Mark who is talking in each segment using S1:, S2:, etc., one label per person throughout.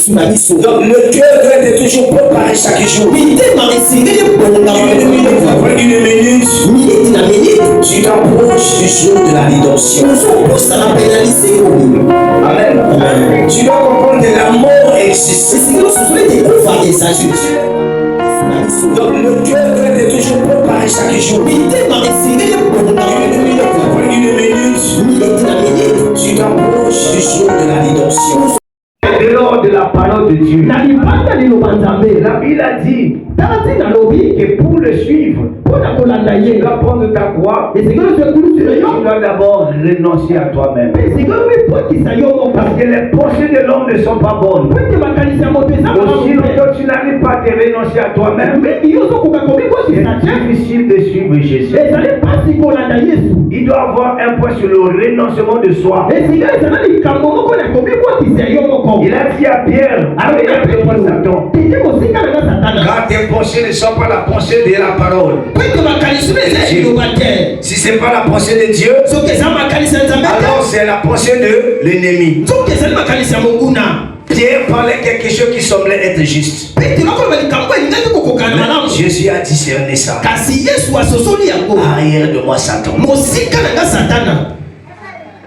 S1: Donc le cœur doit être toujours préparé chaque jour. Une minute, tu t'approches du jour de la rédemption. Amen. Tu dois comprendre que la mort existe. Donc le cœur doit être toujours préparé chaque jour. Une minute, tu t'approches du jour de la rédemption. De l'ordre de la parole de Dieu. La Bible a dit que pour le suivre, tu dois prendre ta croix. Tu dois d'abord renoncer à toi-même. Parce que les pensées de l'homme ne sont pas bonnes. Aussi longtemps tu n'arrives pas à te renoncer à toi-même, c'est difficile de suivre Jésus. Il doit avoir un point sur le renoncement de soi. Il a dit à Pierre, arrête-moi Satan. Car tes pensées ne sont pas la pensée de la parole. Si ce n'est pas la pensée de Dieu, alors c'est la pensée de l'ennemi. Pierre parlait quelque chose qui semblait être juste. Jésus a discerné ça. Arrière de moi Satan.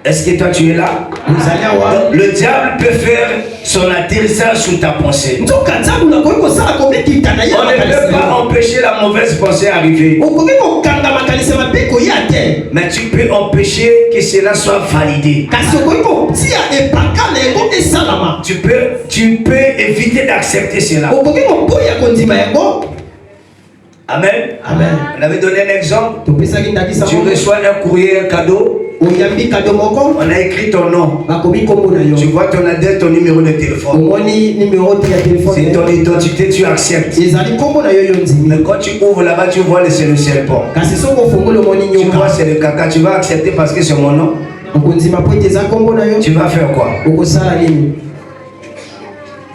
S1: Est-ce que toi tu es là? Le diable peut faire son atterrissage sur ta pensée. On ne peut pas empêcher la mauvaise pensée d'arriver. Mais tu peux empêcher que cela soit validé. Tu peux éviter d'accepter cela. Amen. Amen. On avait donné un exemple. Tu reçois un courrier, un cadeau. On a écrit ton nom. Tu vois ton adresse, ton numéro de téléphone. C'est ton identité, tu acceptes. Mais quand tu ouvres là-bas, tu vois c'est le serpent. Tu vois c'est le caca, tu vas accepter parce que c'est mon nom. Tu vas faire quoi?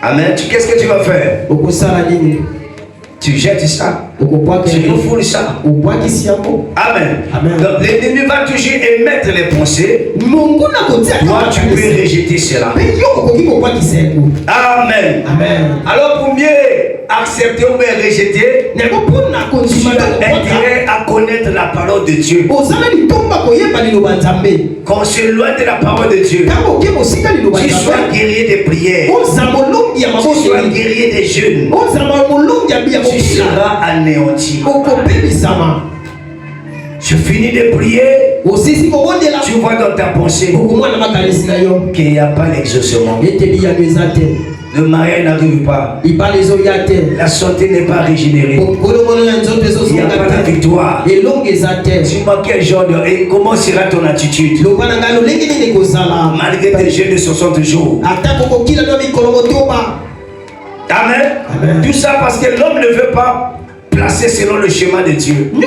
S1: Amen. Qu'est-ce que tu vas faire? Tu jettes ça. Tu nous fous ça. Amen. Donc l'ennemi va toujours émettre les pensées. Toi tu peux rejeter cela. Amen. Alors pour mieux accepter ou bien rejeter, tu as intérêt à connaître la parole de Dieu. Quand on s'éloigne de la parole de Dieu, tu sois guerrier des prières, tu sois guerrier des jeûnes, tu seras anéanti. Je finis de prier, tu vois dans ta pensée qu'il n'y a pas l'exaucement. Le mariage n'arrive pas. La santé n'est pas régénérée. Il n'y a pas la victoire. Tu manques quel genre de... Et comment sera ton attitude malgré tes jeûnes de 60 jours? Amen. Tout ça parce que l'homme ne veut pas placer selon le schéma de Dieu. Mais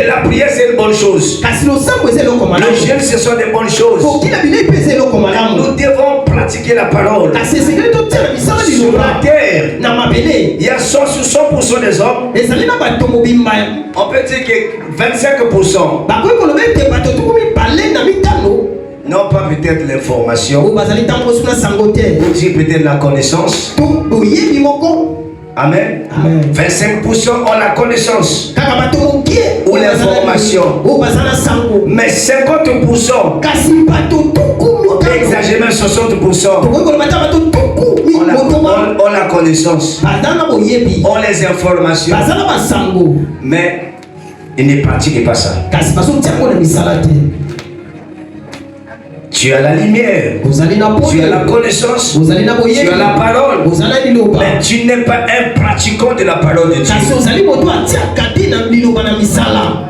S1: la prière c'est une bonne chose. Le jeûne ce sont des bonnes choses. Nous devons pratiquer la parole. Sur la terre, il y a 100 sur 100% des hommes. On peut dire que 25%. Non pas peut-être l'information, ou dire peut-être la connaissance. Amen. 25% ont la connaissance ou l'information. Mais 50%, exagère même 60%, ont la connaissance, ont les informations, mais ils ne pratiquent pas ça. Tu as la lumière, tu as la connaissance, tu as la parole, mais tu n'es pas un pratiquant de la parole de Dieu.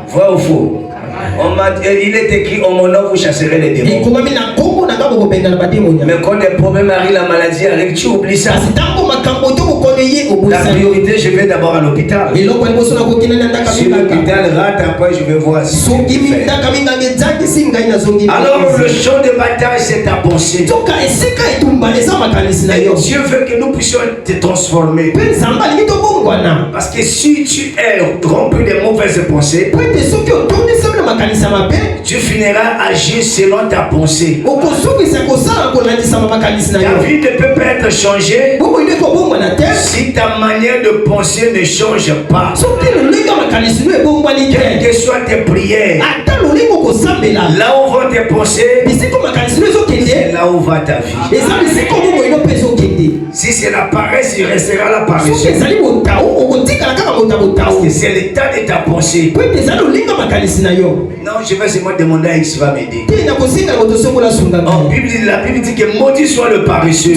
S1: Vrai ou faux? Il est écrit en mon nom vous chasserez les démons. Mais quand les problèmes arrivent, la maladie arrive, tu oublies ça. La priorité, je vais d'abord à l'hôpital. Si l'hôpital rate, après je vais voir ce qu'il fait. Alors le champ de bataille c'est ta pensée. Et Dieu veut que nous puissions te transformer. Parce que si tu es rempli de mauvaises pensées, tu finiras à agir selon ta pensée. vie ne peut pas être changée si ta manière de penser ne change pas. Quelles que soient tes prières, là où vont tes pensées, c'est là où va ta vie. Si c'est la paresse, il restera la paresse. Parce que c'est l'état de ta pensée. Non, je vais seulement demander à X va m'aider. En Bible, la Bible dit que maudit soit le paresseux.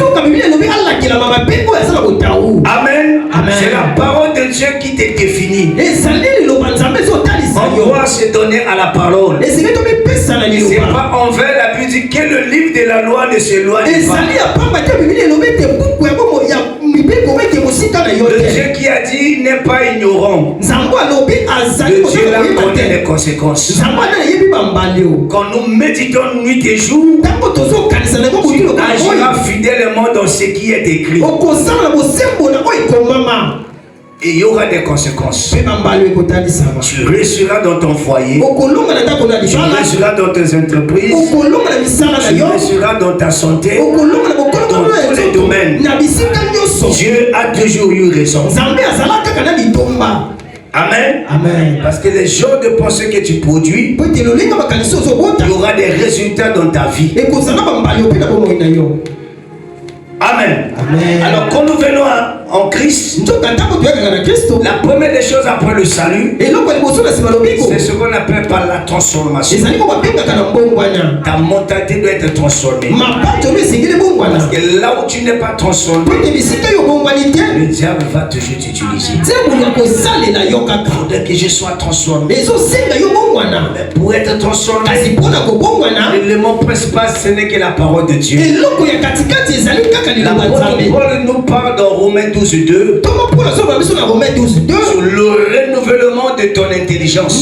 S1: Amen. C'est la parole de Dieu qui te définit. On doit se donner à la parole. C'est pas envers la Bible dit que le livre de la loi ne s'éloigne pas. Le Dieu qui a dit n'est pas ignorant. Le Dieu là connaît les conséquences. Quand nous méditons nuit et jour, tu agiras fidèlement dans ce qui est écrit. Et il y aura des conséquences. Tu réussiras dans ton foyer. Tu réussiras dans tes entreprises. Tu réussiras dans ta santé. Dans tous les domaines. Dieu a toujours eu raison. Amen. Amen. Parce que les genres de pensées que tu produis, il y aura des résultats dans ta vie. Amen. Amen. Alors quand nous venons en Christ, la première des choses après le salut, c'est ce qu'on appelle par la transformation. Ta mentalité doit être transformée. Parce que là où tu n'es pas transformé, le diable va toujours t'utiliser. Il faudrait que je sois transformé. Mais pour être transformé, l'élément principal, ce n'est que la parole de Dieu. L'apôtre Paul nous parle dans Romains 12:2 sur le renouvellement de ton intelligence.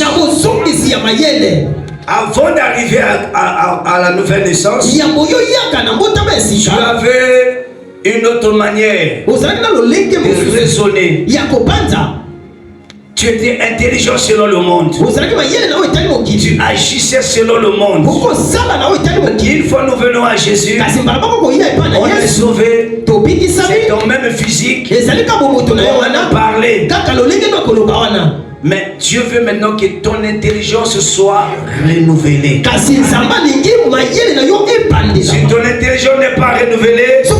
S1: Avant d'arriver à la nouvelle naissance, tu avais une autre manière de raisonner. Tu étais intelligent selon le monde. Tu agissais selon le monde. Une fois nous venons à Jésus, on est sauvé. C'est ton même physique. On a parlé. Mais Dieu veut maintenant que ton intelligence soit renouvelée. Si ton intelligence n'est pas renouvelée, tu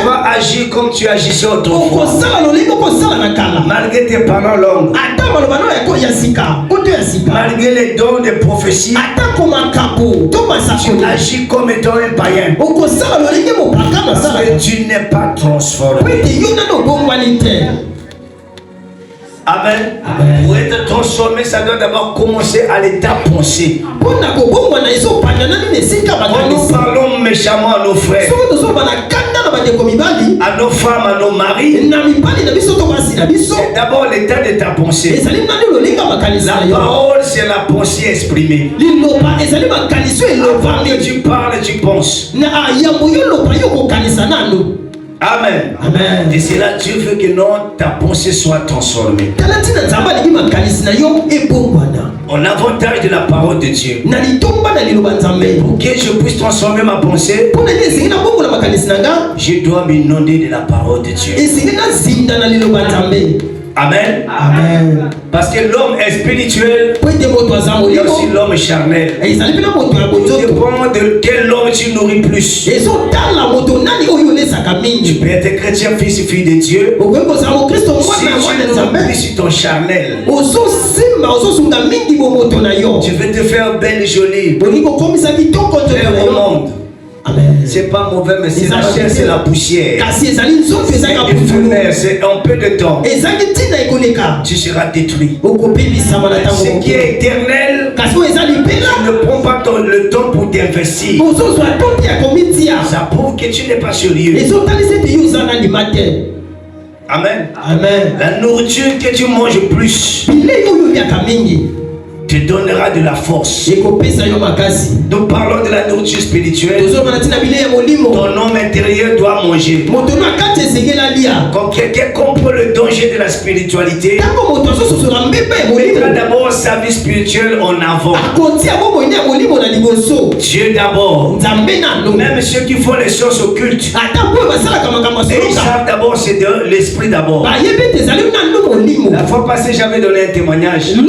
S1: vas agir comme tu agissais autrefois. Malgré tes parents longs, malgré les dons de prophétie, tu agis comme étant un païen. Parce que tu n'es pas transformé. Amen. Amen. Pour être transformé, ça doit d'abord commencer à l'état pensée. Quand nous parlons méchamment à nos frères, à nos femmes, à nos maris, c'est d'abord l'état de ta pensée. La parole, c'est la pensée exprimée. Avant que tu parles, tu penses. Amen. Amen. Et c'est là Dieu veut que ta pensée soit transformée. En avantage de la parole de Dieu. Pour que je puisse transformer ma pensée, je dois m'inonder de la parole de Dieu. Amen. Amen. Parce que l'homme est spirituel, il y a aussi l'homme charnel. Tout dépend de quel homme tu nourris plus. Tu peux être chrétien, fils et fille de Dieu. Si tu nourris plus ton charnel, tu veux te faire belle et jolie, faire au monde. C'est pas mauvais, mais c'est la chair, c'est la poussière. C'est éphémère, c'est un peu de temps. Tu seras détruit. Ce qui est éternel, tu ne prends pas le temps pour t'investir. Ça prouve que tu n'es pas sérieux. Amen. Amen. La nourriture que tu manges plus, te donnera de la force. Nous parlons de la nourriture spirituelle. Ton homme intérieur doit manger. Quand quelqu'un comprend le danger de la spiritualité, mettra d'abord sa vie spirituelle en avant. Dieu d'abord. Même ceux qui font les choses occultes, ils savent d'abord c'est de l'esprit d'abord. La fois passée, j'avais donné un témoignage. Un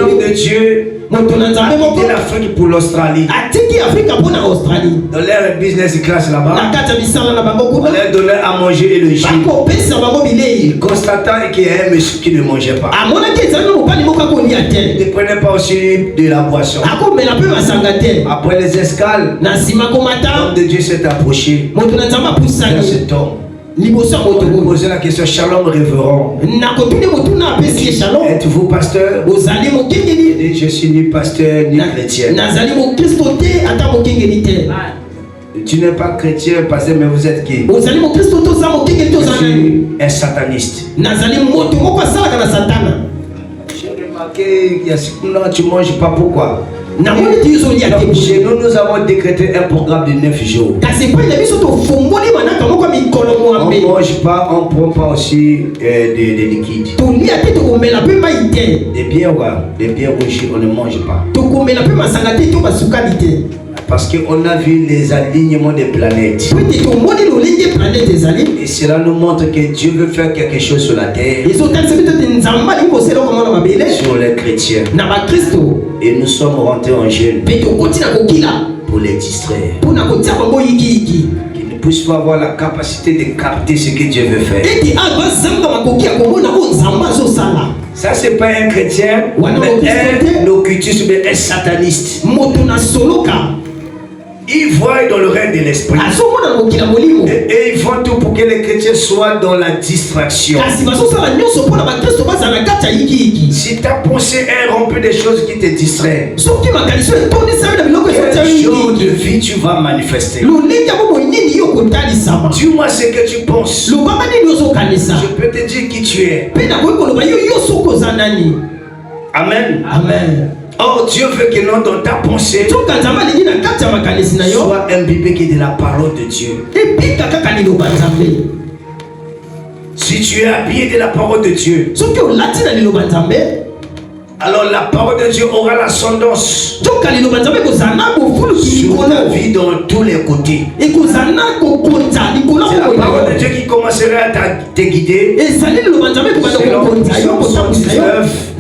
S1: homme de Dieu a quitté l'Afrique pour l'Australie. Dans leur business class là-bas, on leur donnait à manger et le jus. Il constatait qu'il y a un monsieur qui ne mangeait pas. Il ne prenait pas aussi de la boisson. Après les escales, l'homme de Dieu s'est approché vers cet homme. Il posait la question, Shalom révérend. Êtes-vous pasteur? Je suis ni pasteur ni chrétien. Tu n'es pas chrétien, pasteur, mais vous êtes qui? Je suis un sataniste. J'ai remarqué qu'il y a ce que tu ne manges pas, pourquoi? Chez nous, nous avons décrété un programme de 9 jours. On ne mange pas, on ne prend pas aussi des liquides. Des bières, des bières rouges, on ne mange pas. Parce qu'on a vu les alignements des planètes. Et cela nous montre que Dieu veut faire quelque chose sur la terre. Sur les chrétiens. Et nous sommes rentrés en jeûne pour les distraire. Qu'ils ne puissent pas avoir la capacité de capter ce que Dieu veut faire. Ça, c'est pas un chrétien, mais un occultiste, mais un sataniste. Ils voient dans le règne de l'esprit. Et ils font tout pour que les chrétiens soient dans la distraction. Si ta pensée est remplie des choses qui te distraient, quel genre de vie tu vas manifester? Dis-moi ce que tu penses. Je peux te dire qui tu es. Amen. Amen. Oh, Dieu veut que non, dans ta pensée soit imbibé de la parole de Dieu. Si tu es habillé de la parole de Dieu, alors la parole de Dieu aura l'ascendance sur ta vie dans tous les côtés. C'est la parole de Dieu qui commencera à te guider. Selon Psaume 119,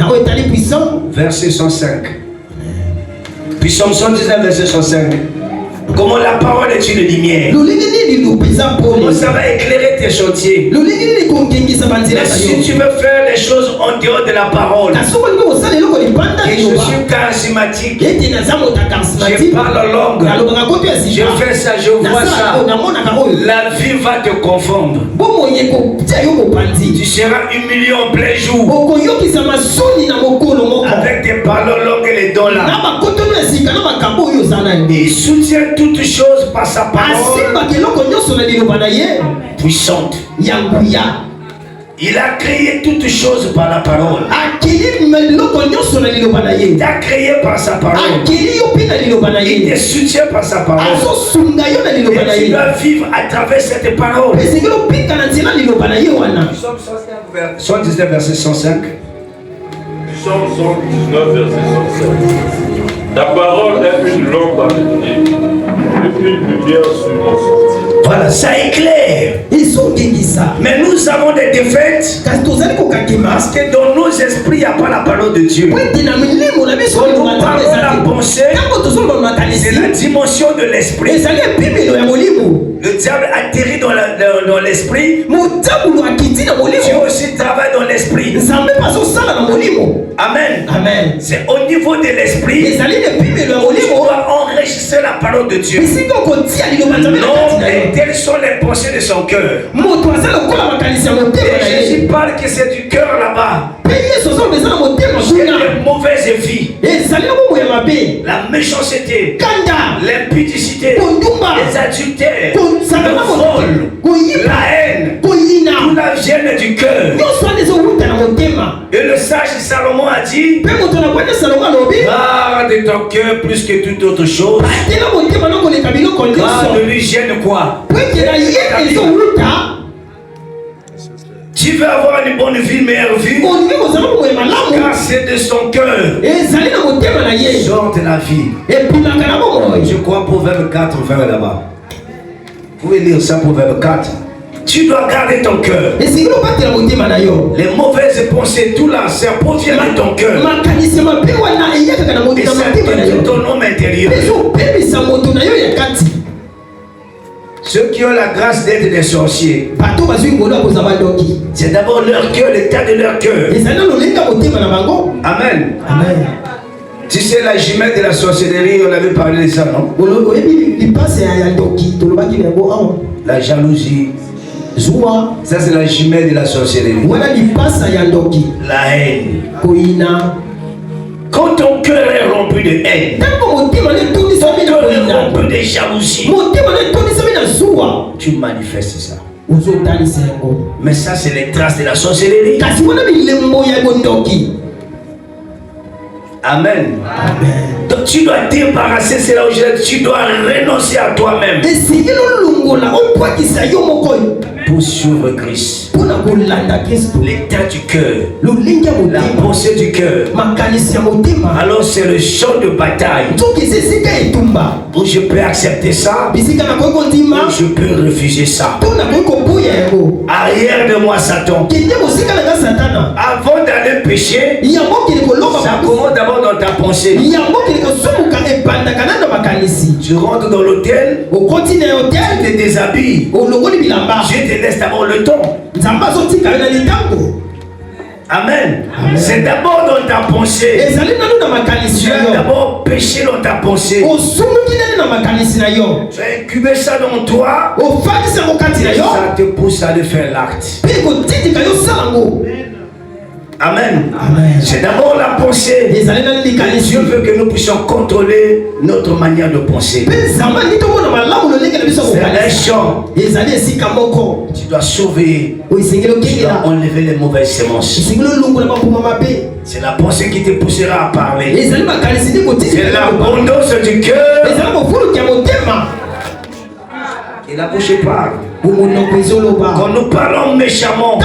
S1: verset 105. Psaume 119, verset 105. Comment la parole est une lumière. Comment ça va éclairer tes chantiers. Mais si tu veux faire les choses en dehors de la parole, et je suis charismatique, je parle en langue, je fais ça, je vois ça, la vie va te confondre. Tu seras humilié en plein jour avec tes paroles longues et les dons là. Il soutient toutes choses par sa parole puissante. Il a créé toutes choses par la parole. Il t'a créé par sa parole. Il te soutient par sa parole. Et tu dois vivre à travers cette parole. Psaume 119, verset 105.
S2: Psaume 119, verset 105. Ta parole est une lampe à mes pieds et une lumière sur mon sentier.
S1: Voilà, ça éclaire. Mais nous avons des défaites parce que dans nos esprits, il n'y a pas la parole de Dieu. Quand nous parlons de la pensée, c'est la dimension de l'esprit. Le diable atterrit dans l'esprit. Dieu aussi travaille dans l'esprit. Amen. Amen. C'est au niveau de l'esprit. Tu dois enregistrer la parole de Dieu. Non, et telles sont les pensées de son cœur. Et Jésus parle que c'est du cœur là-bas. C'est une mauvaise vie, la méchanceté, l'impudicité, les adultères, le vol, la haine, tout la vienne du cœur. Et le sage Salomon a dit, garde ton cœur plus que toute autre chose. Garde l'hygiène quoi? Tu veux avoir une bonne vie, meilleure vie, car c'est de son cœur sorte la vie. Je crois Proverbe 4, vers là-bas. Vous pouvez lire ça, Proverbe 4. Tu dois garder ton cœur. Les mauvaises pensées, tout là, ça provient de ton cœur. Et ça détruit ton homme intérieur. Ceux qui ont la grâce d'être des sorciers, c'est d'abord leur cœur, l'état de leur cœur. Amen.
S3: Amen.
S1: Tu sais, la jumelle de la sorcellerie, on avait parlé de ça, non? La jalousie. Ça, c'est la jumelle de la sorcellerie. La haine. Quand ton cœur est rempli de haine, ton cœur est rempli de jalousie, tu manifestes ça. Mais ça, c'est les traces de la sorcellerie. Amen. Donc tu dois débarrasser, c'est là où tu dois renoncer à toi-même pour suivre Christ. L'état du cœur, la pensée du cœur. Alors c'est le champ de bataille où je peux accepter ça, où je peux refuser ça. Arrière de moi Satan. Avant d'aller pécher, ça commence d'abord dans ta pensée. Tu rentres dans l'hôtel, tu te déshabilles, Dieu te laisse d'abord le temps. Amen. C'est d'abord dans ta pensée. Tu as d'abord péché dans ta pensée. Tu as incubé ça dans toi. Ça te pousse à le faire l'acte. Amen. C'est d'abord la pensée. Dieu veut que nous puissions contrôler notre manière de penser. C'est un champ. Tu dois sauver. Tu dois enlever les mauvaises semences. C'est la pensée qui te poussera à parler. C'est l'abondance du cœur. Et la bouche parle. Quand nous parlons méchamment,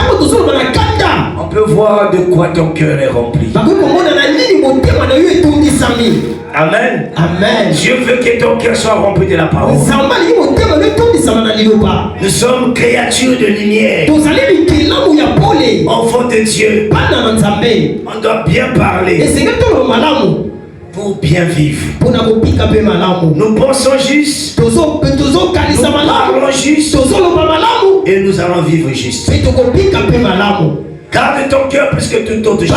S1: on peut voir de quoi ton cœur est rempli. Amen.
S3: Amen.
S1: Dieu veut que ton cœur soit rempli de la parole. Nous sommes créatures de lumière, enfants de Dieu. On doit bien parler pour bien vivre. Nous pensons juste, nous parlons juste, et nous allons vivre juste. Garde ton cœur plus que toute autre chose.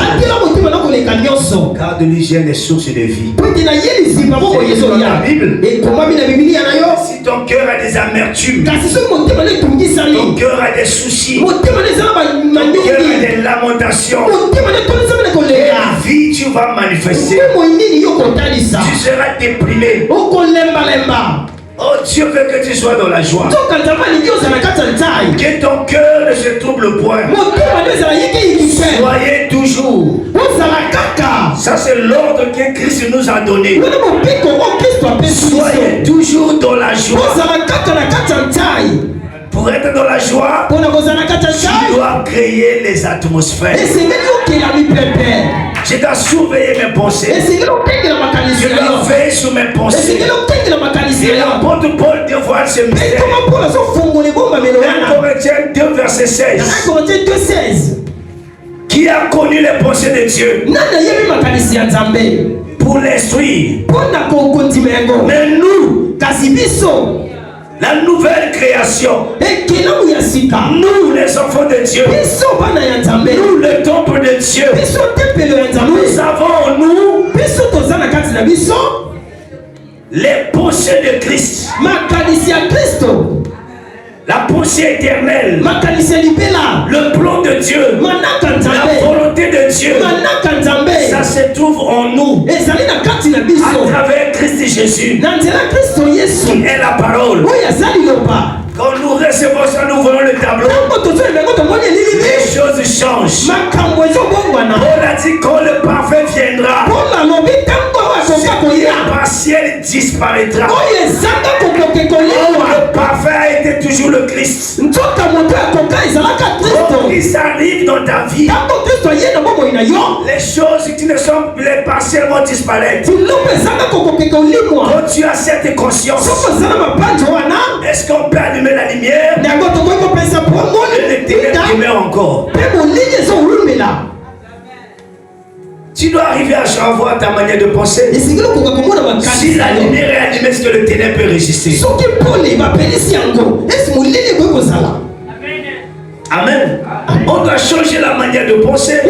S1: Garde l'hygiène des sources de vie. C'est dans la Bible. Si ton cœur a des amertumes, ton cœur a des soucis, ton cœur a des lamentations, la vie tu vas manifester. Tu seras déprimé. Oh, Dieu veut que tu sois dans la joie. Que ton cœur ne se trouble point. Soyez toujours. Ça c'est l'ordre que Christ nous a donné. Soyez toujours dans la joie. Pour être dans la joie, tu dois créer les atmosphères. Je dois surveiller mes pensées. Je dois veiller sur mes pensées. Et l'apôtre Paul dévoile ce mystère. 1 Corinthiens 2 verset 16. Qui a connu les pensées de Dieu pour l'instruire. Mais nous, la nouvelle création, nous les enfants de Dieu, nous le temple de Dieu, nous avons en nous les pensées de Christ, la pensée éternelle, le plan de Dieu, la volonté de Dieu. Ça se trouve en nous à travers Christ Jésus, qui est la parole. Quand nous recevons ça, nous voyons le tableau. Les choses changent. On a dit quand le parfait viendra, le partiel disparaîtra. Le parfait a été toujours le Christ. Quand Christ arrive dans ta vie, les choses qui ne sont plus partiellement disparaître. Quand tu as cette conscience, est-ce qu'on peut allumer la lumière? Le ténèbres demeure encore. Tu dois arriver à avoir ta manière de penser. Si la lumière est allumée, est-ce que le ténèbre peut résister? Amen. On doit changer la manière de penser.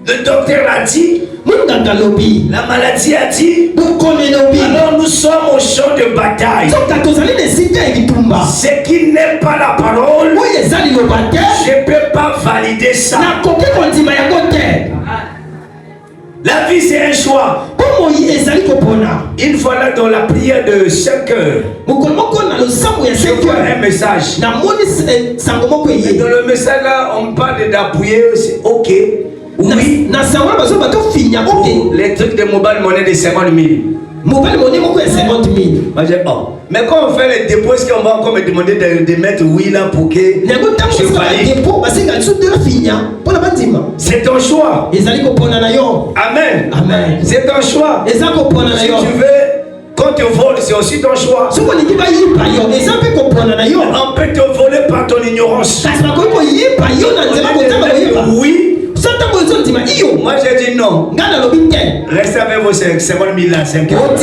S1: Le docteur l'a dit. La maladie a dit. Alors nous sommes au champ de bataille. Ce qui n'est pas la parole, je ne peux pas valider ça. La vie c'est un choix. Une fois là dans la prière de 5 heures, je vois un message. Et dans le message là, on parle d'appuyer, c'est ok. Oui. Les trucs de mobile money de 50 000. Mobile money, c'est 50 000. Mais quand on fait les dépôts, est-ce qu'on va encore me demander de mettre oui là pour que je valide? C'est ton choix. Amen. C'est ton choix. Si tu veux qu'on te vole, c'est aussi ton choix. On peut te voler par ton ignorance. Oui. Moi j'ai dit non. Restez avec vos 50 000 là, 5 heures.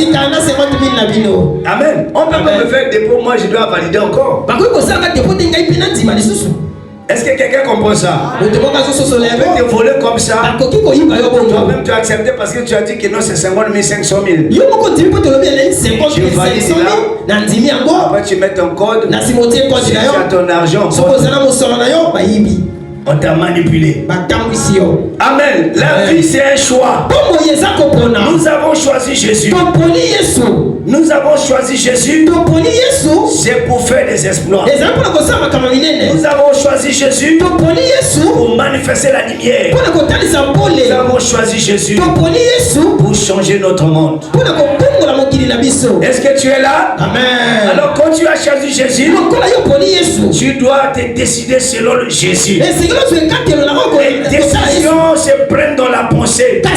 S1: Amen. On peut pas me faire dépôt, moi je dois valider encore. Est-ce que quelqu'un comprend ça? On peut te voler comme ça. Toi-même tu as accepté parce que tu as dit que non, c'est 50 000, 500 000. Je valide là. Après tu mets ton code. Si tu as ton argent. On t'a manipulé. Amen. La vie c'est un choix. Nous avons choisi Jésus. Nous avons choisi Jésus. C'est pour faire des exploits. Nous avons choisi Jésus pour manifester la lumière. Nous avons choisi Jésus pour changer notre monde. Est-ce que tu es là? Amen. Alors quand tu as choisi Jésus, tu dois te décider selon Jésus. Les décisions se prennent dans la pensée. La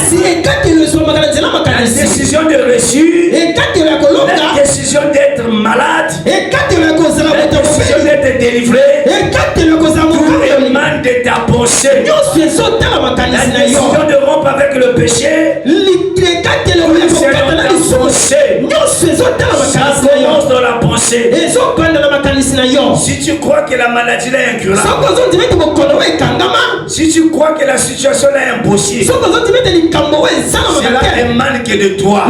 S1: décision de reçu, la décision d'être malade, la décision d'être délivré, tout émane de ta pensée. La décision de rompre avec le péché, c'est dans ta pensée. Ça commence dans la pensée. Si tu crois que la maladie est incurable, si tu crois que la situation est impossible, cela émane que de toi.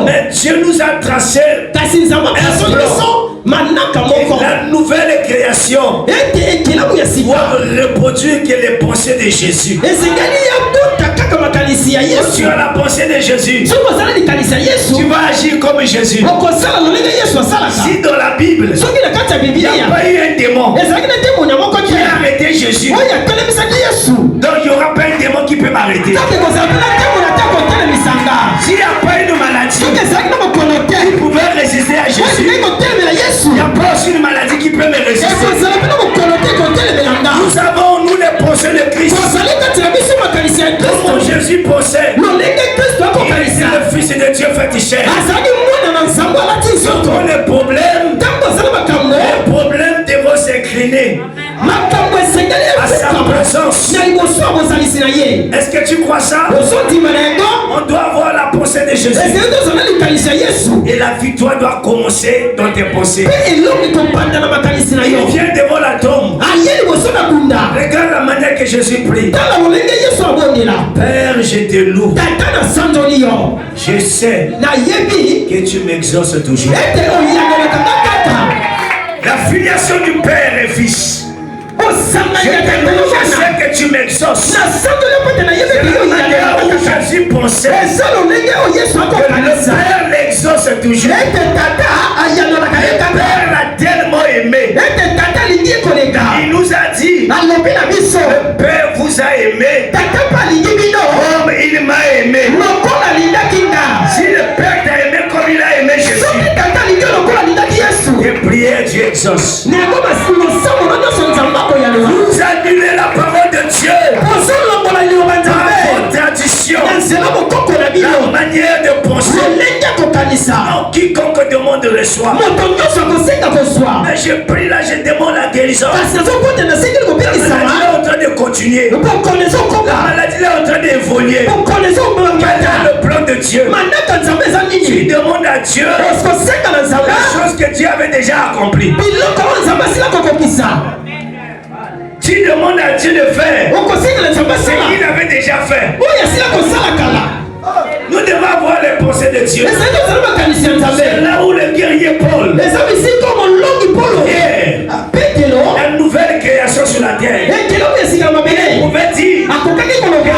S1: Mais Dieu nous a tracé un plan. La nouvelle création doit reproduire que les pensées de Jésus. Tu as la pensée de Jésus, tu vas agir comme Jésus. Si dans la Bible il n'y a pas eu un démon qui a arrêté Jésus, donc il n'y aura pas un démon qui peut m'arrêter. S'il n'y a pas une maladie qui pouvait résister à Jésus, il n'y a pas aussi une maladie qui peut me résister. Nous avons, nous, les pensées de Christ. Comment Jésus possède, il est le Fils de Dieu fait chair. Surtout les problèmes devront s'incliner à sa présence. Est-ce que tu crois ça? On doit avoir la pensée de Jésus. Et la victoire doit commencer dans tes pensées. Il vient devant la tombe. Regarde la manière que Jésus prie. Père, je te loue. Je sais que tu m'exauces toujours. La filiation du Père et Fils. Je sais que tu m'exauces. C'est la manière où Jésus pensait que le Père l'exauce toujours. Le Père l'a tellement aimé. Il nous a dit, le Père vous a aimé comme il m'a aimé. Si le Père t'a aimé comme il a aimé Jésus, tes prières Dieu exauce. Vous annulez la parole de Dieu dans vos traditions, la manière de penser. Non, quiconque demande reçoit. Mais je prie là, je demande la guérison. La maladie est en train de continuer. La maladie est en train d'évoluer. Quel est le plan de Dieu? Tu demandes à Dieu la chose que Dieu avait déjà accomplie. Tu demandes à Dieu de faire ce qu'il avait déjà fait. Nous devons avoir les pensées de Dieu. C'est là où le guerrier Paul, la nouvelle création sur la terre, il pouvait dire,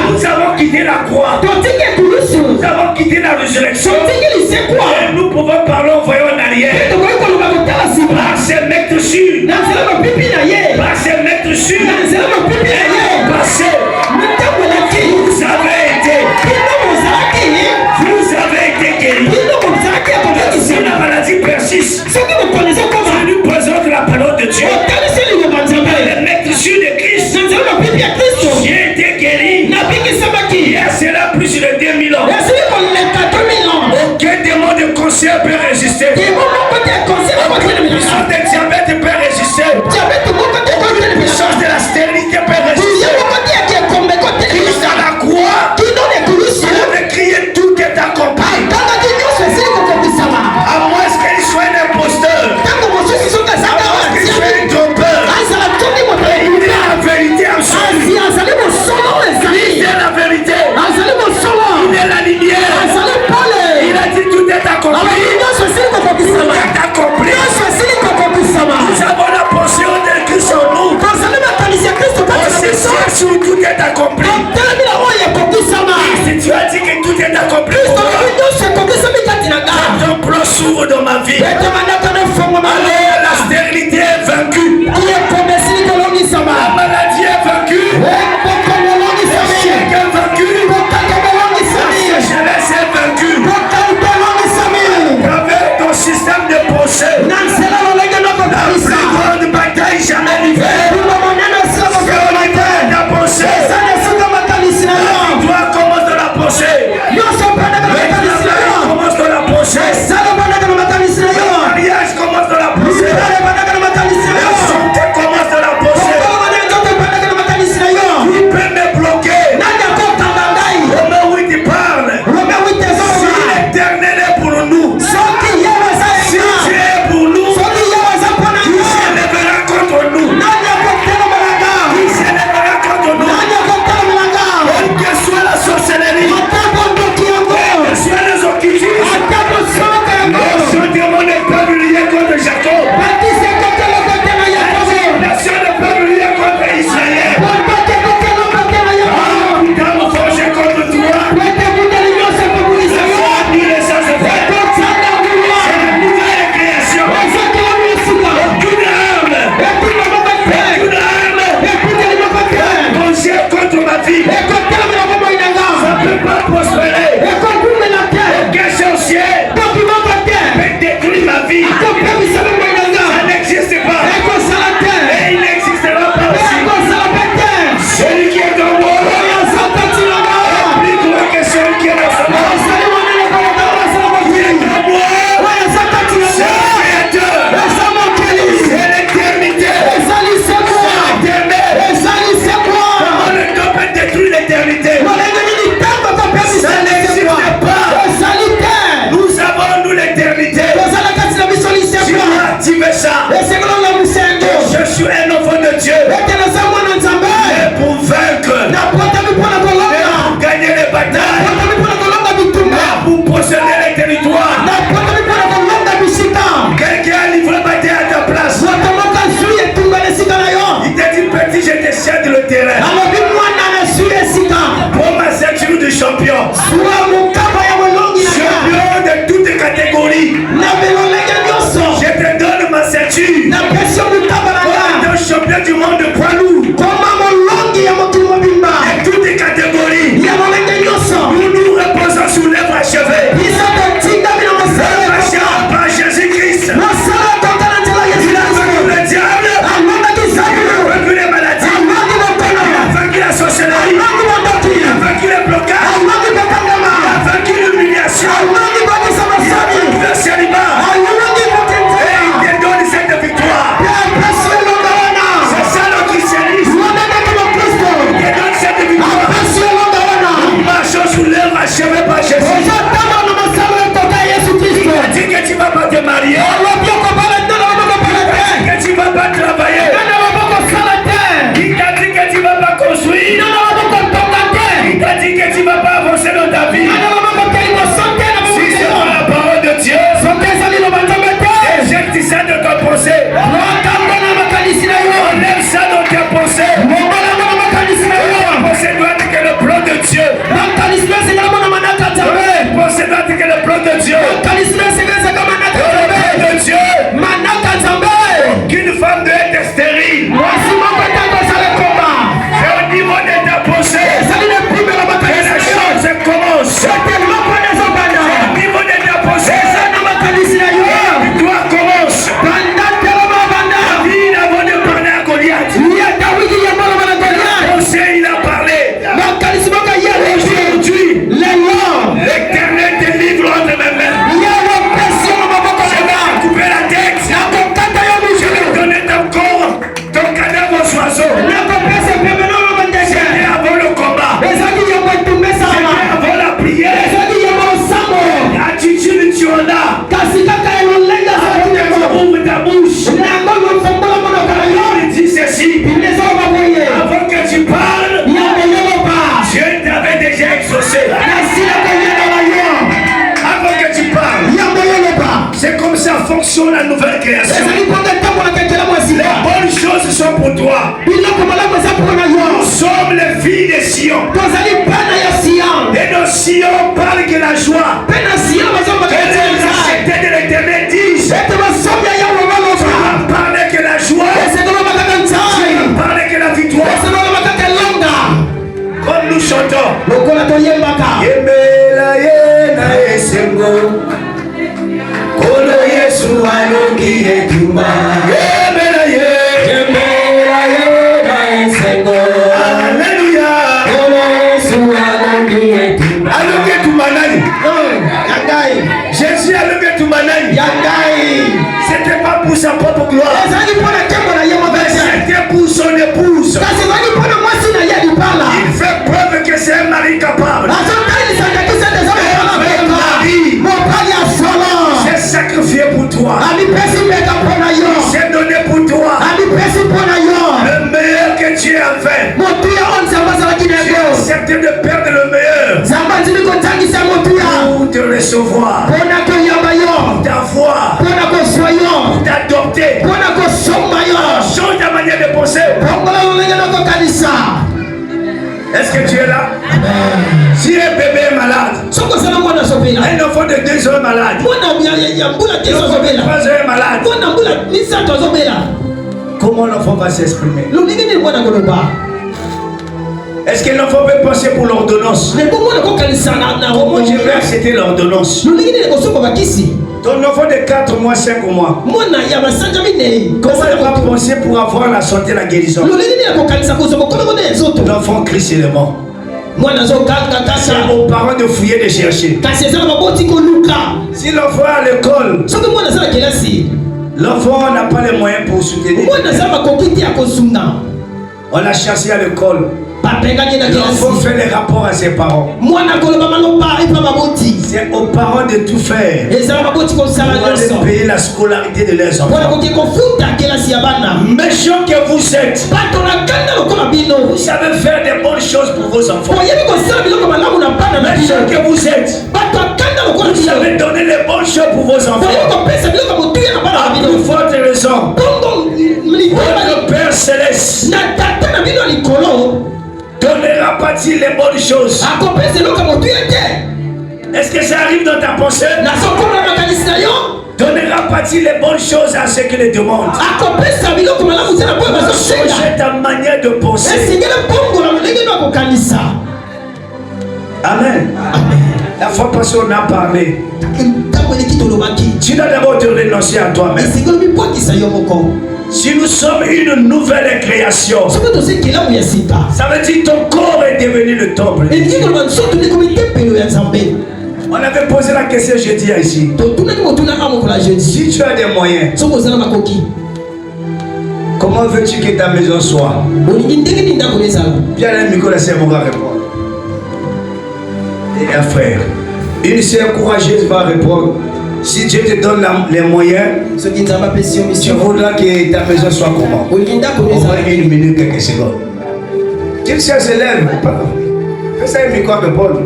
S1: nous avons quitté la croix, nous avons quitté la résurrection, et nous pouvons parler en voyant en arrière. Par ces mecs dessus, par ces mecs dessus, parce que vous avez été guéri. Si la maladie persiste, je lui présente la parole de Dieu. Le mec dessus de Christ, j'ai été guéri. Hier, c'est là plus de 2000 ans. Aucun démon de cancer peut résister. Aucun diabète peut résister. Aucune puissance de la stérilité peut résister. Christ à la croix, il avait crié tout est accompli. À moins qu'il soit un imposteur, à moins qu'il soit un trompeur, il est la vérité absolue. Il est la vérité. Il est la lumière. Il a dit tout est accompli. Tout est accompli. Nous avons la portion de Christ en nous. On se cherche où tout est accompli. Si tu as dit que tout est accompli, ton plan s'ouvre dans ma vie. Alors la stérilité est vaincue. La maladie est vaincue. L'échec est vaincu. La sécheresse est vaincue. Avec ton système de pensée, la plus grande bataille jamais livrée, c'est au niveau de ta pensée. La victoire commence dans la pensée. Le travail commence dans la pensée. Le mariage commence dans la pensée. La santé commence dans la pensée. Qui peut me bloquer? Romains 8 il parle. Si l'éternel est pour nous, si Dieu est pour nous, qui s'élèvera contre nous? Qui s'élèvera contre nous? Quelle que soit la sorcellerie, quelles que soient les occultismes, nation du monde n'est pas liée contre Jacob. Nation n'est pas liée contre Israël. Quand nous forgeons contre toi, c'est la nouvelle création. Aucune arme congère contre ma vie. Ça ne peut pas prospérer. Aucun sorcier peut détruire ma vie. Ça n'existe pas. Et il n'existera pas aussi. Celui qui est dans moi est plus grand que celui qui est dans ce monde. Il est dans moi. C'est le Créateur. C'est l'éternité. Comment le temps peut détruire l'éternité? Ça n'existe pas. Nous avons, nous, l'éternité. Tu as activé ça. Je suis un enfant de Dieu. Mais pour vaincre, pour gagner les batailles, pour posséder les territoires, quelqu'un a livré la bataille à ta place. Il t'a dit petit, je te cède le terrain. Pour ma ceinture de champion. Champion de toutes les catégories. fonction de la nouvelle création. Les bonnes choses sont pour toi. Nous sommes les filles de Sion. Et nos Sion parlent que la joie. Que les rachetés de l'Éternel disent. Tu vas parler que la joie. Tu vas parler que la victoire. Comme nous chantons. Yembela yena esengo. Kolo Yesu alongi etuma. Yembela yena esengo. Alléluia. Kolo Yesu alongi etuma. Alongi etuma nani? Yangai. Jésus alongi etuma nani? Yangai. C'était pas pour sa propre gloire. C'était pour son épouse. Il fait preuve que c'est un mari capable. C'est sacrifié pour toi. Il s'est donné pour toi. Le meilleur que Dieu a fait. Tu acceptes de perdre le meilleur pour te recevoir, pour t'avoir, pour t'adopter. Change ta manière de penser. Est-ce que tu es là? Si un bébé est malade, un enfant de 2 ans est malade, un enfant de 3 ans est malade, comment l'enfant va s'exprimer? Est-ce que l'enfant peut passer pour l'ordonnance? Comment je vais accepter l'ordonnance? Ton enfant de 4 mois, 5 mois, comment il va penser pour avoir la santé, la guérison? L'enfant crie seulement. C'est aux parents de fouiller, de chercher. Si l'enfant est à l'école, l'enfant n'a pas les moyens pour soutenir. On l'a chassé à l'école. L'enfant fait les rapports à ses parents. C'est aux parents de tout faire pour payer la scolarité de leurs enfants. Méchants que vous êtes, vous savez faire des bonnes choses pour vos enfants. Méchants que vous êtes, vous savez donner les bonnes choses pour vos enfants. À plus forte raison, votre Père Céleste donnera pas-il les bonnes choses? Est-ce que ça arrive dans ta pensée? Donnera pas-il les bonnes choses à ceux qui les demandent? Changer ta manière de penser. Amen. La fois passée on a parlé. Tu dois d'abord te renoncer à toi-même. Si nous sommes une nouvelle création, ça veut dire ton corps est devenu le temple. On avait posé la question jeudi ici. Si tu as des moyens, comment veux-tu que ta maison soit? Bien le micro, la sœur va répondre. Et un frère, une sœur courageuse va répondre. Si Dieu te donne les moyens, tu voudras que ta maison soit comment? Au moins 1 minute, quelques secondes. Qu'une sœur se lève, fais ça un micro à répondre.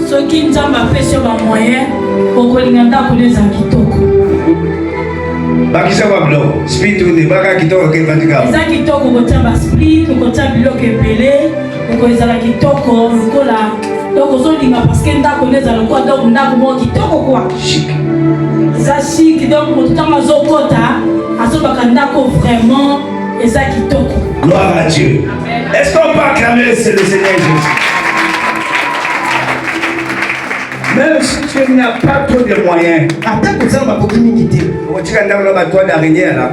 S3: Ce qui nous a fait sur ma moyen, pour que les gens connaissent un kitoko.
S1: Bakisa wa blo, split ou ne baka kitoko ke vatika.
S3: Les gens kitoko ko tamba split, ko tamba bloc epelé, ko ezala kitoko, ko la donc ozolinga parce que ndako neza lokwa donc ndako mo kitoko kwa chic. Ça chic donc moto tanga zokota, azobaka ndako vraiment eza kitoko.
S1: Gloire à Dieu. Est-ce qu'on peut acclamer le Seigneur Jésus? Même si tu n'as pas trop de moyens, tu as toit d'araignée là,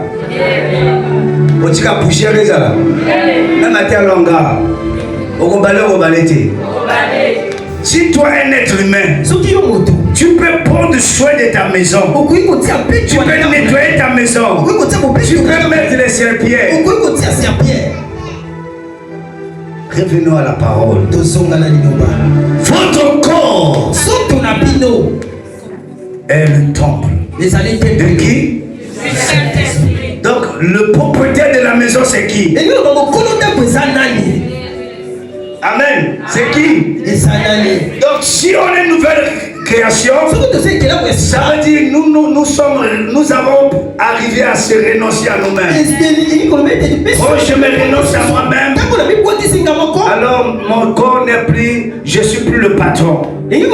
S1: tu as poussé les là, même à tes longueurs, au balai. Si toi un être humain, tu peux prendre soin de ta maison, tu peux nettoyer ta maison, tu peux mettre les serpillères. Revenons à la parole. Votre corps est le temple. De qui? Donc le propriétaire de la maison c'est qui? Amen. C'est qui? Donc si on est une nouvelle création, ça veut dire nous avons arrivé à se renoncer à nous-mêmes. Oh, je me renonce à moi-même. Alors mon corps n'est plus, je suis plus le patron. Quelqu'un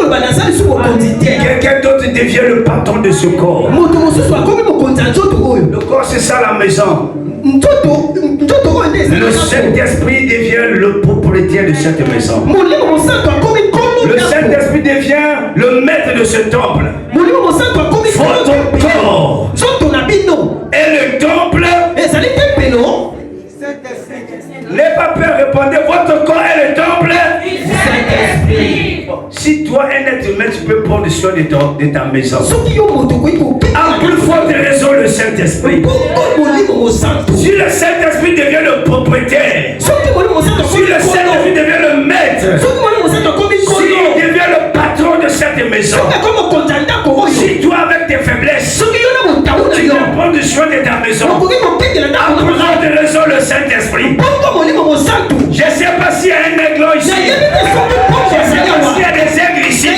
S1: d'autre devient le patron de ce corps. Le corps, c'est ça la maison. Le Saint-Esprit devient le propriétaire de cette maison. Le Saint-Esprit devient le maître de ce temple. Votre corps et le temple. N'aie pas peur, répondez, votre corps est le temple. Si toi, un être humain, tu peux prendre soin de ta maison. À plus forte raison, le Saint-Esprit. Si le Saint-Esprit devient le propriétaire, si le Saint-Esprit devient le maître, s'il devient le patron de cette maison, si toi, avec tes faiblesses, tu dois prendre soin de ta maison, à plus forte raison, le Saint-Esprit. Je ne sais pas s'il y a un aiglon ici. Je ne sais pas s'il y a des aigles ici. Est-ce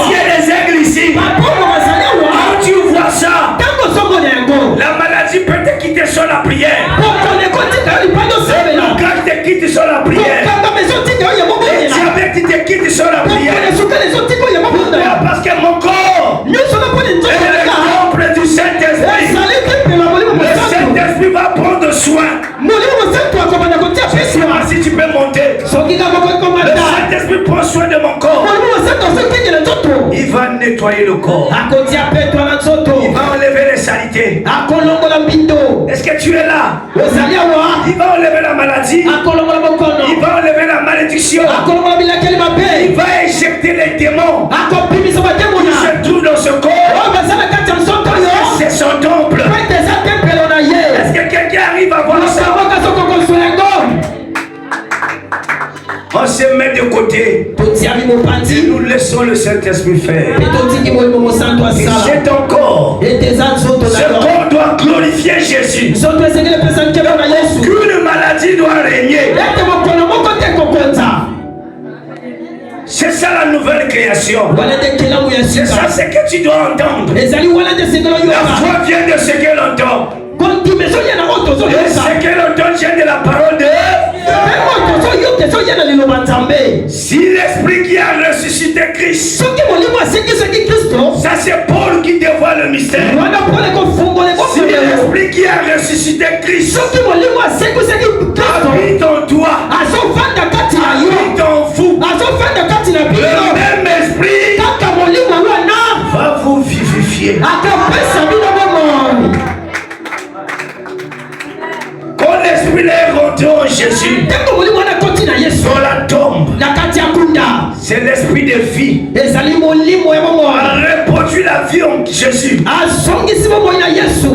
S1: qu'il y a des aigles ici? Quand tu vois ça, la maladie peut te quitter sur la prière. Quand tu te quittes sur la prière, le diabète te quitte sur la prière. Parce que mon corps est le temple du Saint-Esprit. Le Saint-Esprit va prendre soin. Si tu peux monter, le Saint-Esprit prend soin de mon corps. Il va nettoyer le corps. Il va enlever les saletés. Est-ce que tu es là? Il va enlever la maladie. Il va enlever la malédiction. Il va éjecter les démons qui se trouvent dans ce corps. C'est son temple. Est-ce que quelqu'un arrive à voir ça? On se met de côté et nous laissons le Saint-Esprit faire. Et c'est ton corps. Ce corps doit glorifier Jésus. Aucune maladie doit régner. C'est ça la nouvelle création. C'est ça ce que tu dois entendre. La foi vient de ce qu'elle entend. Et ce qu'elle entend vient de la parole de Dieu. Si l'Esprit qui a ressuscité Christ, ça c'est Paul qui dévoile le mystère. Si l'Esprit qui a ressuscité Christ habite en toi, habite en vous, le même Esprit va vous vivifier. Quand l'Esprit est rentré en Jésus, dans la tombe, c'est l'Esprit de vie. A reproduit la vie en Jésus.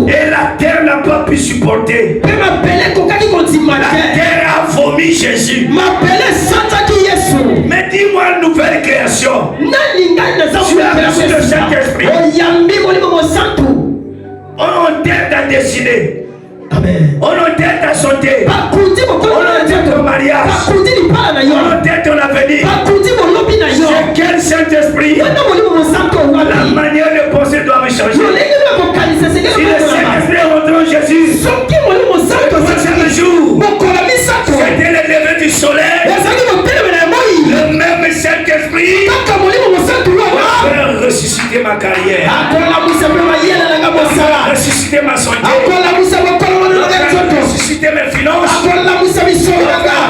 S1: Et la terre n'a pas pu supporter. La terre a vomi Jésus. Mais dis-moi une nouvelle création. Tu as reçu le Saint-Esprit. On t'aide à dessiner. Amen. On t'aide ta santé. On t'aide ton mariage. On t'aide ton avenir. C'est quel Saint-Esprit? La manière de penser doit changer. Si le Saint-Esprit est rentré en Jésus, le jour, c'était le lever du soleil. Le même Saint-Esprit va faire ressusciter ma carrière, ressusciter ma santé, ressusciter mes finances,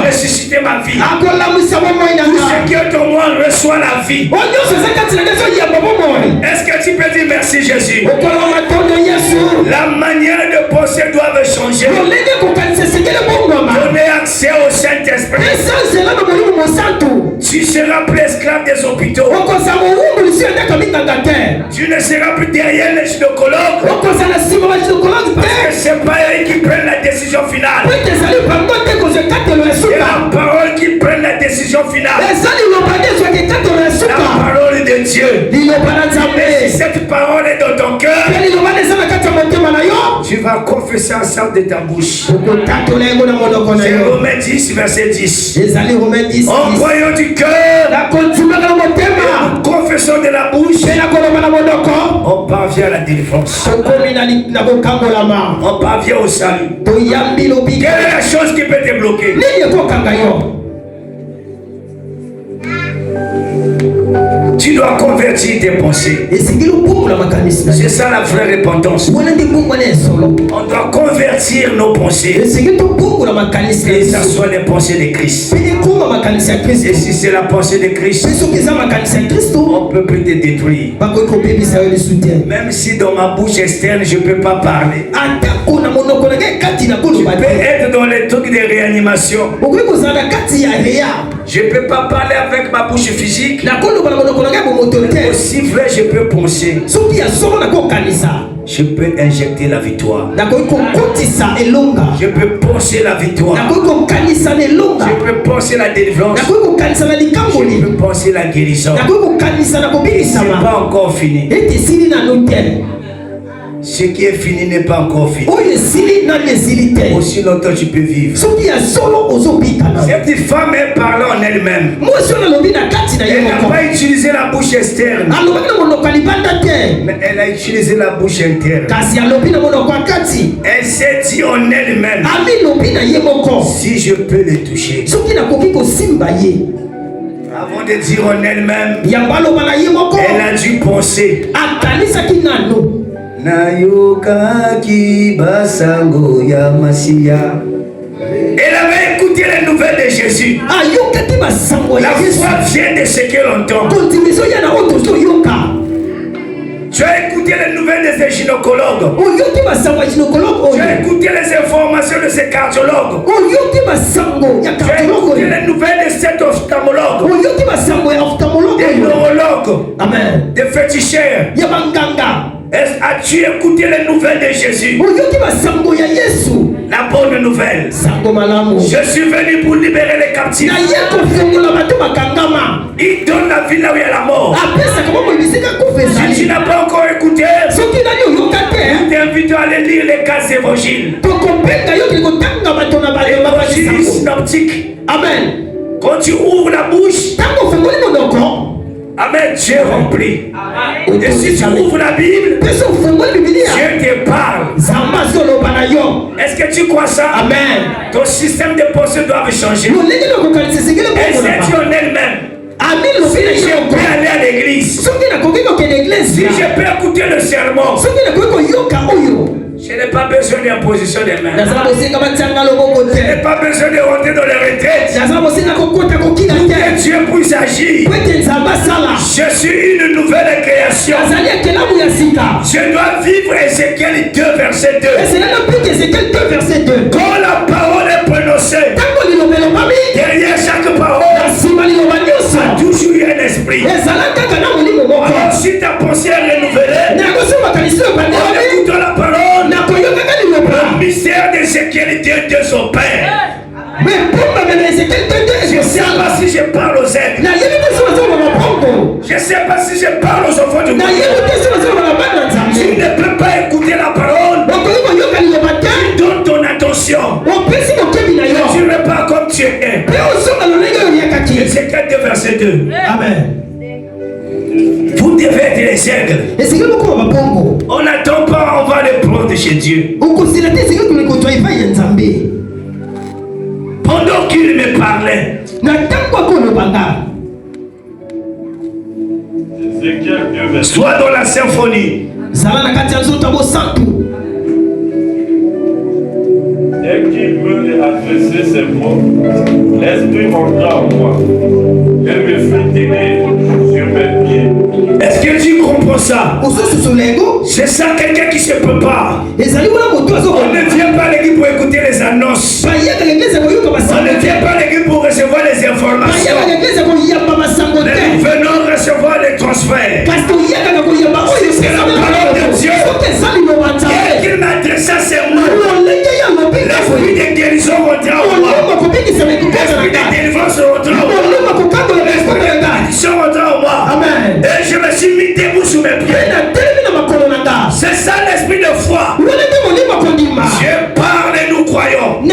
S1: ressusciter ma vie. Tout ce qui est en moi reçoit la vie. Est-ce que tu peux dire merci Jésus? La manière de penser doit changer. Donner accès au Saint-Esprit. Tu seras plus esclave des hôpitaux. Tu ne seras plus derrière les gynécologues. Parce que c'est pas eux qui prennent la décision finale. C'est la parole qui prend la décision finale. La parole de Dieu. Et si cette parole est dans ton cœur, tu vas confesser ensemble de ta bouche. C'est Romains 10, verset 10. En croyant du cœur, nous confessons de la bouche on parvient à la délivrance. On parvient au salut. Quelle est la chose qui peut te bloquer? Tu dois convertir tes pensées. C'est ça la vraie repentance. On doit convertir nos pensées. Et ça soit les pensées de Christ. Et si c'est la pensée de Christ, on peut plus te détruire. Même si dans ma bouche externe je ne peux pas parler. Je peux être dans les trucs de réanimation. Je ne peux pas parler avec ma bouche physique. Au sifflet, je peux penser. Je peux injecter la victoire. Je peux penser la victoire. Je peux penser la délivrance. Je peux penser la guérison. Ce n'est pas encore fini. Ce qui est fini n'est pas encore fini. Aussi longtemps tu peux vivre. Cette femme est parlée en elle-même. Elle n'a pas utilisé la bouche externe, mais elle a utilisé la bouche interne. Elle s'est dit en elle-même, si je peux le toucher. Avant de dire en elle-même, elle a dû penser. Nayoka ki basango ya Masia. Elle avait écouté les nouvelles de Jésus. La foi vient de ce que l'on entend. Tu as écouté les nouvelles de ces gynécologues. Tu as écouté les informations de ces cardiologues. Tu as écouté les nouvelles de cet ophtalmologue, des neurologues, amen, des féticheurs. As-tu écouté les nouvelles de Jésus? La bonne nouvelle. Je suis venu pour libérer les captifs. Il donne la vie là où il y a la mort. Si tu n'as pas encore écouté, je t'invite à aller lire les 4 évangiles. L'évangile synoptique. Amen. Quand tu ouvres la bouche, amen, Dieu est rempli. Et si tu ouvres la Bible, Dieu te parle. Est-ce que tu crois ça? Amen. Ton système de pensée doit changer. Elle s'est dit en elle-même, si je peux aller à l'église, si je peux écouter le sermon, je n'ai pas besoin d'imposition des mains. Je n'ai pas besoin de rentrer dans les retraites. Que Dieu puisse agir. Je suis une nouvelle création. Je dois vivre Ézéchiel 2 verset 2. Quand la parole est prononcée, derrière chaque parole, a toujours eu un esprit. Alors si ta pensée est renouvelée, en écoutant la parole, le mystère d'Ézéchiel 2 s'opère. Je ne sais pas si je parle aux aigles. Je ne sais pas si je parle aux enfants du monde. Tu ne peux pas écouter la parole. Tu donnes ton attention. Tu ne pas comme tu es. Ézéchiel 2 verset 2. Amen. Vous devez être les aigles. On n'attend pas, on va les prendre chez Dieu. Pendant qu'il me parlait, soit dans la symphonie.
S2: Dès qu'il me adressait ces mots, l'esprit entra en moi et me fit tenir sur mes pieds.
S1: Est-ce que tu comprends ça? C'est ça, quelqu'un qui se prépare. On ne vient pas à l'église pour écouter les annonces. On ne vient pas à l'église pour recevoir les informations. Mais nous venons recevoir les transferts. C'est la parole de Dieu. Et qu'il m'adressa ces mots. L'esprit de guérison rentra en moi. L'esprit de délivrance rentra en moi. L'esprit de guérison rentra en moi. Amen. Et je me suis mis debout sous mes pieds. C'est ça l'esprit de foi. Je parle et nous croyons. Et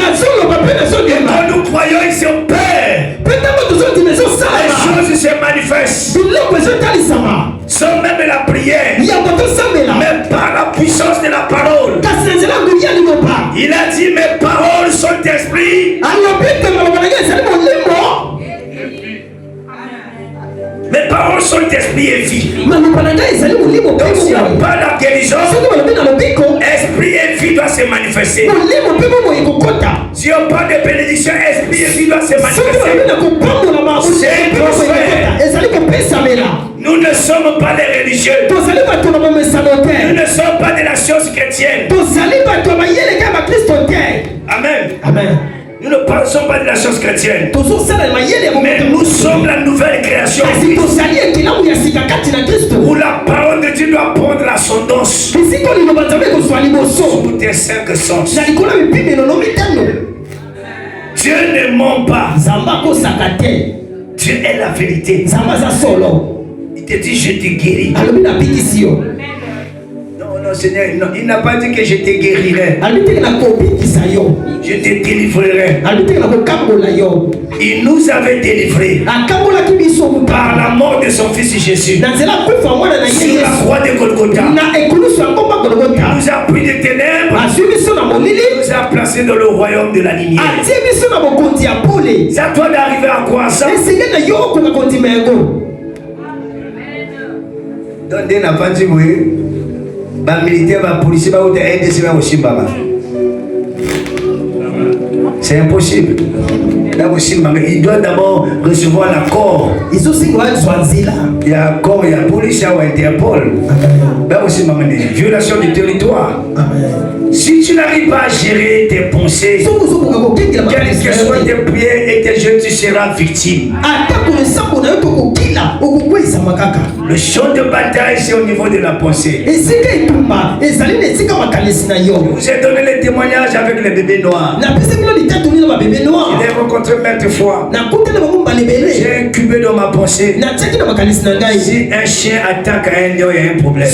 S1: quand nous croyons, il s'opère. Les choses se manifestent. Sans même la prière. prière, mais par la puissance de la parole. Il a dit mes paroles sont esprit. Mes paroles sont esprit et vie. Donc s'il n'y a pas la guérison, esprit et vie doivent se manifester. Si on parle de bénédiction, esprit et vie doivent se manifester. C'est nous ne sommes pas des religieux. Nous ne sommes pas de la science chrétienne. Amen.
S3: Amen.
S1: Nous ne sommes pas de la science chrétienne. Mais nous sommes la nouvelle création. Où la parole de Dieu doit prendre l'ascendance sur tes 5 sens. Dieu ne ment pas. Dieu est la vérité. Il te dit je te guéris. Non, Seigneur, non, il n'a pas dit que je te guérirai. Je te délivrerai. Il nous avait délivrés par la mort de son fils Jésus sur la croix de Golgotha. Il nous a pris des ténèbres. Il nous a placés dans le royaume de la lumière. C'est à toi d'arriver à croire ça. Donc, dès la fin du mois, les militaires, les policiers, c'est impossible. Il doit d'abord recevoir l'accord. Il y a accord, il y a police, il y a Interpol. Violation du territoire. Si tu n'arrives pas à gérer tes pensées, quelles que soient tes prières et tes jeux, tu seras victime. Le champ de bataille, c'est au niveau de la pensée. Je vous ai donné les témoignages avec les bébés noirs. Je l'ai rencontré maintes fois. J'ai incubé dans ma pensée. Si un chien attaque un lion, il y a un problème.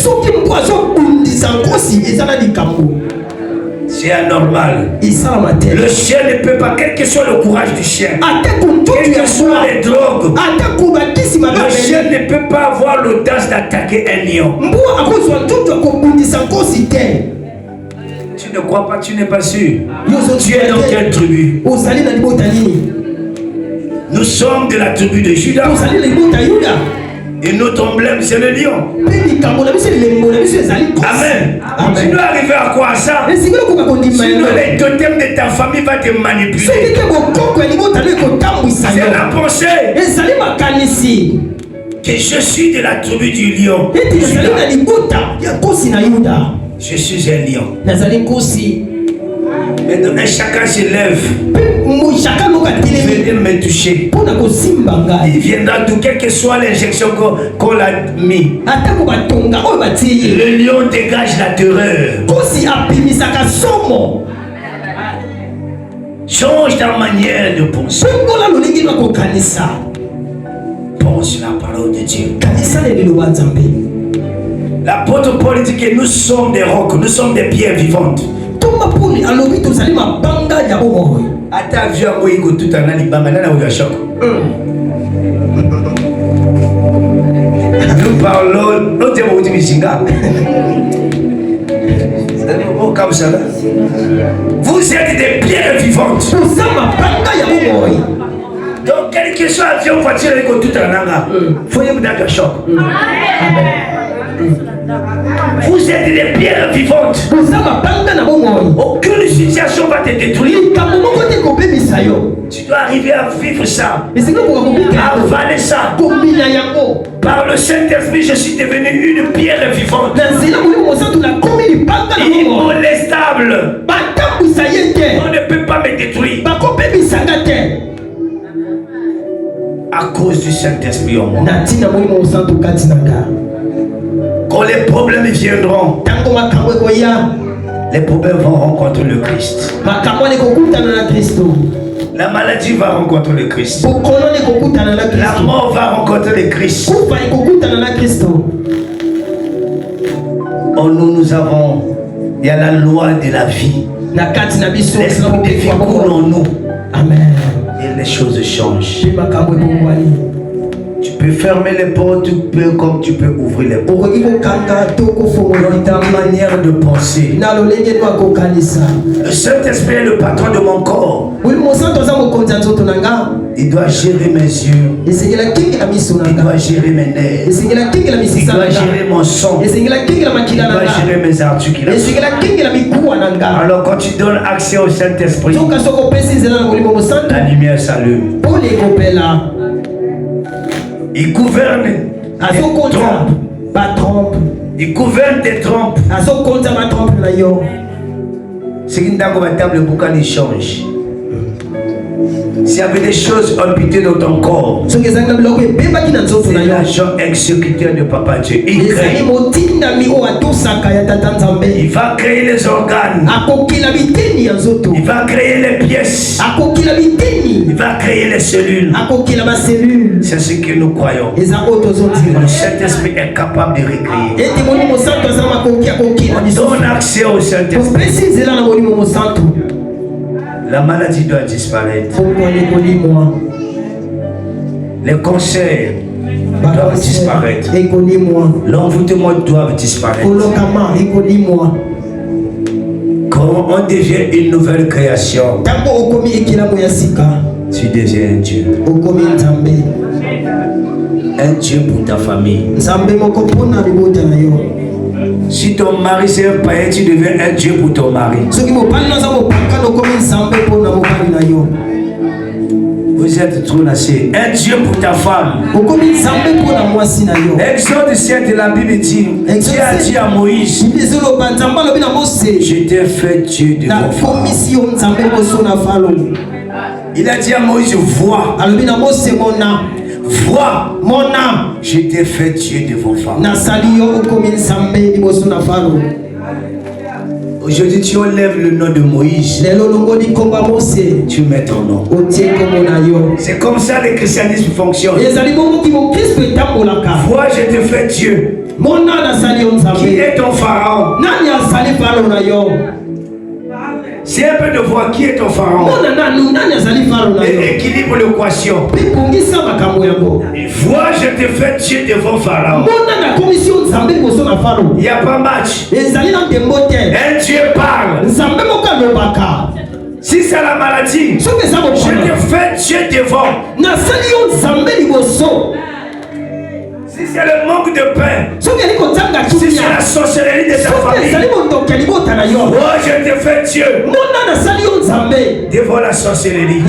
S1: C'est anormal. Le chien ne peut pas, quel que soit le courage du chien, quel que soit les drogues, le chien ne peut pas avoir l'audace d'attaquer un lion. Tu ne crois pas, tu n'es pas sûr. Tu es dans quelle tribu? Nous sommes de la tribu de Judas. Et notre emblème, c'est le lion. Amen. Tu dois arriver à quoi ça? Sinon, les totems de ta famille vont te manipuler. C'est la pensée que je suis de la tribu du lion. Je suis un lion. Maintenant, chacun se lève. Il vient me toucher. Il viendra d'où, quelle que soit l'injection qu'on a mis. Le lion dégage la terreur. Change ta manière de penser. Pense la parole de Dieu. L'apôtre Paul dit que nous sommes des rocs, nous sommes des pierres vivantes. Ata vu à moi tout en ali bangana na choc. Nous parlons l'autre mot du Misinga. Comme ça. Vous êtes des pierres vivantes. Donc quel que soit avion, voiture, tout en anga. Faut y avoir un choc. Vous êtes des pierres vivantes. Aucune situation va te détruire. Tu dois arriver à vivre ça, à avaler ça. Par le Saint-Esprit, je suis devenu une pierre vivante, immolestable. On ne peut pas me détruire à cause du Saint-Esprit en moi. Quand les problèmes viendront, les problèmes vont rencontrer le Christ. La maladie va rencontrer le Christ. La mort va rencontrer le Christ. En nous, nous avons, il y a la loi de la vie. L'esprit de vie coule en nous.
S3: Amen.
S1: Et les choses changent. Tu peux fermer les portes, comme tu peux ouvrir les portes. Dans ta manière de penser. Le Saint-Esprit est le patron de mon corps. Il doit gérer mes yeux. Il doit gérer mes nerfs. Il doit gérer mon sang. Il doit gérer mes articulations. Alors quand tu donnes accès au Saint-Esprit, la lumière s'allume. Il gouverne tes trompes. Il gouverne tes trompes. C'est une dame à table, le boucan il change. S'il y avait des choses amputées dans ton corps, c'est l'agent exécuteur de Papa Dieu. Il va créer les organes. Il va créer les pièces. Il va créer les cellules. C'est ce que nous croyons. Le Saint-Esprit est capable de recréer. On donne accès au Saint-Esprit. La maladie doit disparaître. Les cancers doivent disparaître. L'envoûtement doit disparaître. Quand on devient une nouvelle création, tu deviens un Dieu. Un Dieu pour ta famille. Si ton mari c'est un païen, tu deviens un Dieu pour ton mari. Vous êtes trop lassés. Un Dieu pour ta femme. Exode 7, la Bible dit, Dieu a dit à Moïse, je t'ai fait Dieu de mon Pharaon. Il a dit à Moïse, vois. Vois, mon âme, je t'ai fait Dieu devant Pharaon. Aujourd'hui, tu enlèves le nom de Moïse. Tu mets ton nom. C'est comme ça que le christianisme fonctionne. Vois, je t'ai fait Dieu. Qui est ton Pharaon? C'est un peu de voir qui est ton Pharaon. Et équilibre l'équation. Vois, je te fais Dieu devant Pharaon. Il n'y a pas match. Un Dieu parle. Si c'est la maladie, je te fais Dieu devant. Si c'est le manque de pain, si c'est la sorcellerie de ta famille, oh, je te fais Dieu devant la sorcellerie,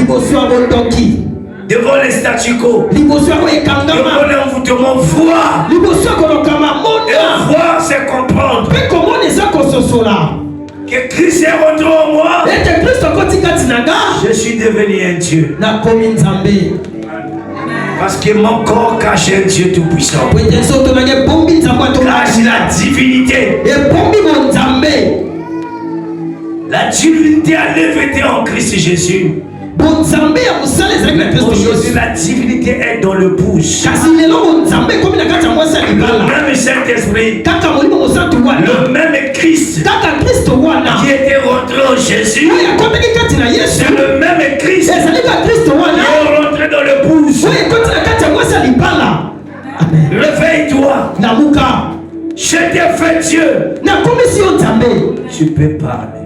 S1: devant les statu quo, devant l'envoûtement. Voir et voir, c'est comprendre que Christ est rentré en moi. Je suis devenu un Dieu. Parce que mon corps cache un Dieu tout-puissant. Cache la divinité. La divinité a levé en Christ Jésus. Aujourd'hui, la divinité est dans le pouce. Le même Saint-Esprit, le même Christ qui était rentré en Jésus, c'est le même Christ qui est rentré dans le pouce. Réveille-toi. Je t'ai fait Dieu. Tu peux parler.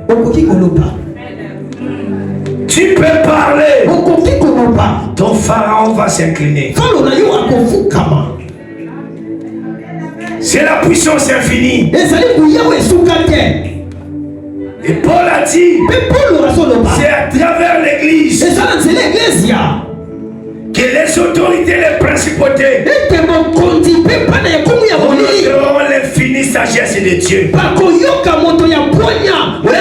S1: Tu peux parler. Ton Pharaon va s'incliner. C'est la puissance infinie. Et Paul a dit, c'est à travers l'église que les autorités, les principautés montreront l'infinie sagesse de Dieu. Même les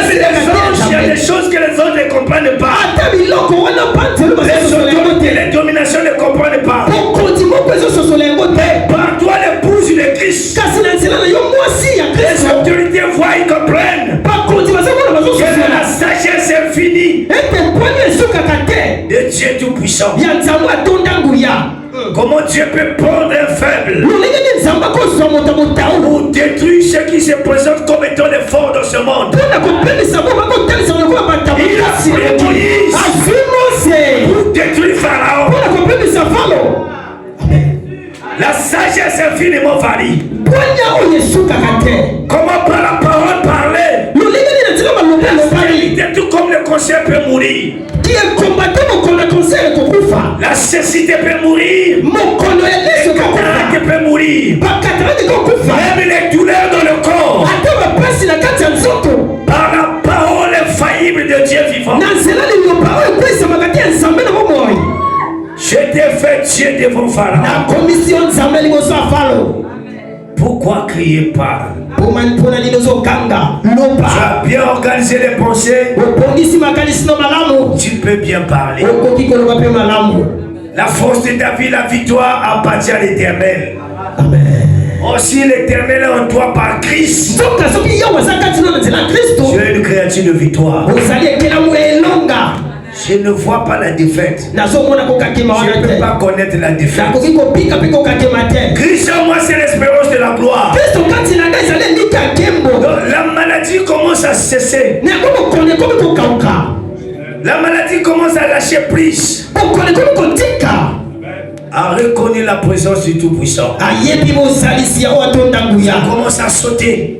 S1: anges, il y a des choses que les autres ne comprennent pas. Les autorités, les dominations ne comprennent pas. Par toi, l'épouse de Christ, les autorités voient, ils comprennent que la sagesse infinie de Dieu Tout-Puissant. Comment Dieu peut prendre un faible pour détruire ceux qui se présentent comme étant les forts dans ce monde. Il a pris Moïse pour détruire Pharaon. sagesse infiniment varie. Comment par la parole parler? Tout comme le cancer peut mourir. La cécité peut mourir. Le cataracte peut mourir. Même les douleurs dans le corps. Par la parole infaillible de Dieu vivant. Je t'ai fait Dieu devant Pharaon. Pourquoi crier pas? Tu as bien organisé les pensées. Tu peux bien parler. La force de ta vie, la victoire appartient à l'Éternel. Aussi l'Éternel est en toi par Christ. Tu es une créature de victoire. Je ne vois pas la défaite. Je ne peux pas connaître la défaite. Christ en moi, c'est l'espérance de la gloire. Donc, la maladie commence à cesser. La maladie commence à lâcher prise. A reconnu la présence du Tout-Puissant. Ça commence à sauter.